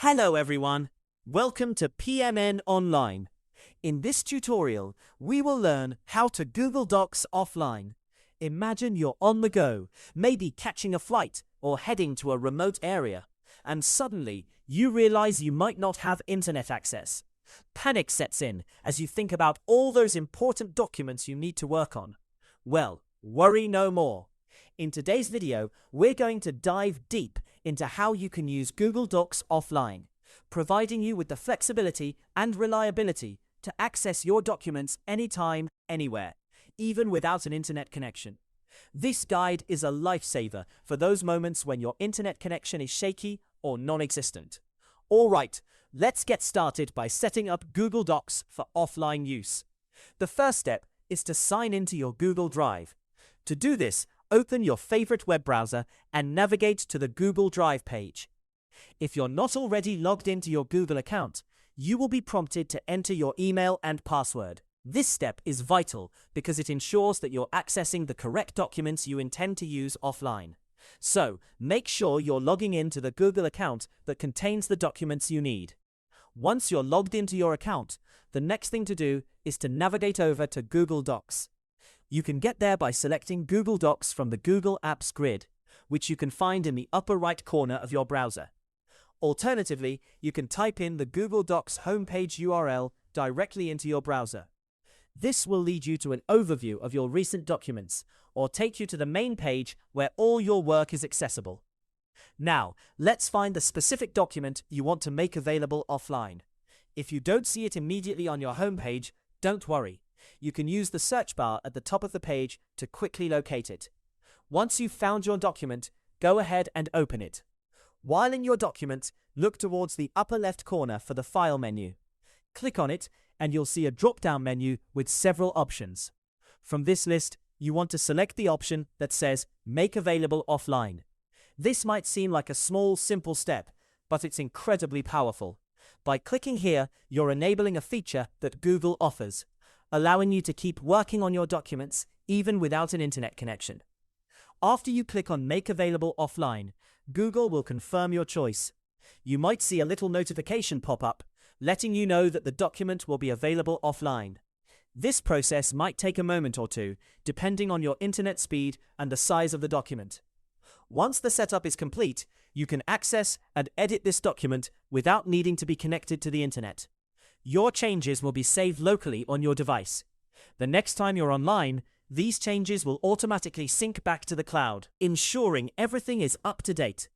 Hello everyone, welcome to PMN Online. In this tutorial, we will learn how to Google Docs offline. Imagine you're on the go, maybe catching a flight or heading to a remote area, and suddenly you realize you might not have internet access. Panic sets in as you think about all those important documents you need to work on. Well, worry no more. In today's video, we're going to dive deep into how you can use Google Docs offline, providing you with the flexibility and reliability to access your documents anytime, anywhere, even without an internet connection. This guide is a lifesaver for those moments when your internet connection is shaky or non-existent. All right, let's get started by setting up Google Docs for offline use. The first step is to sign into your Google Drive. To do this, open your favorite web browser and navigate to the Google Drive page. If you're not already logged into your Google account, you will be prompted to enter your email and password. This step is vital because it ensures that you're accessing the correct documents you intend to use offline. So, make sure you're logging into the Google account that contains the documents you need. Once you're logged into your account, the next thing to do is to navigate over to Google Docs. You can get there by selecting Google Docs from the Google Apps grid, which you can find in the upper right corner of your browser. Alternatively, you can type in the Google Docs homepage URL directly into your browser. This will lead you to an overview of your recent documents, or take you to the main page where all your work is accessible. Now, let's find the specific document you want to make available offline. If you don't see it immediately on your homepage, don't worry. You can use the search bar at the top of the page to quickly locate it. Once you've found your document, go ahead and open it. While in your document, look towards the upper left corner for the File menu. Click on it, and you'll see a drop-down menu with several options. From this list, you want to select the option that says Make Available Offline. This might seem like a small, simple step, but it's incredibly powerful. By clicking here, you're enabling a feature that Google offers, allowing you to keep working on your documents even without an internet connection. After you click on Make Available Offline, Google will confirm your choice. You might see a little notification pop up, letting you know that the document will be available offline. This process might take a moment or two, depending on your internet speed and the size of the document. Once the setup is complete, you can access and edit this document without needing to be connected to the internet. Your changes will be saved locally on your device. The next time you're online, these changes will automatically sync back to the cloud, ensuring everything is up to date.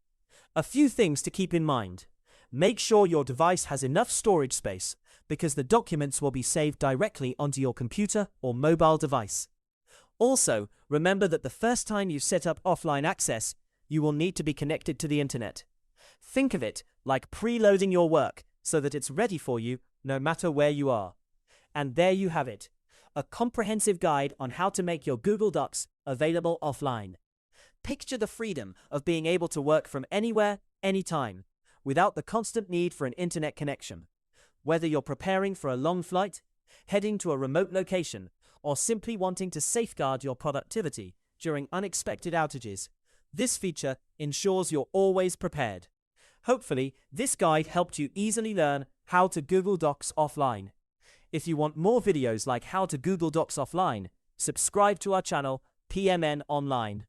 A few things to keep in mind. Make sure your device has enough storage space, because the documents will be saved directly onto your computer or mobile device. Also, remember that the first time you set up offline access, you will need to be connected to the internet. Think of it like preloading your work so that it's ready for you no matter where you are. And there you have it, a comprehensive guide on how to make your Google Docs available offline. Picture the freedom of being able to work from anywhere, anytime, without the constant need for an internet connection. Whether you're preparing for a long flight, heading to a remote location, or simply wanting to safeguard your productivity during unexpected outages, this feature ensures you're always prepared. Hopefully, this guide helped you easily learn how to Google Docs offline. If you want more videos like how to Google Docs offline, subscribe to our channel, PMN Online.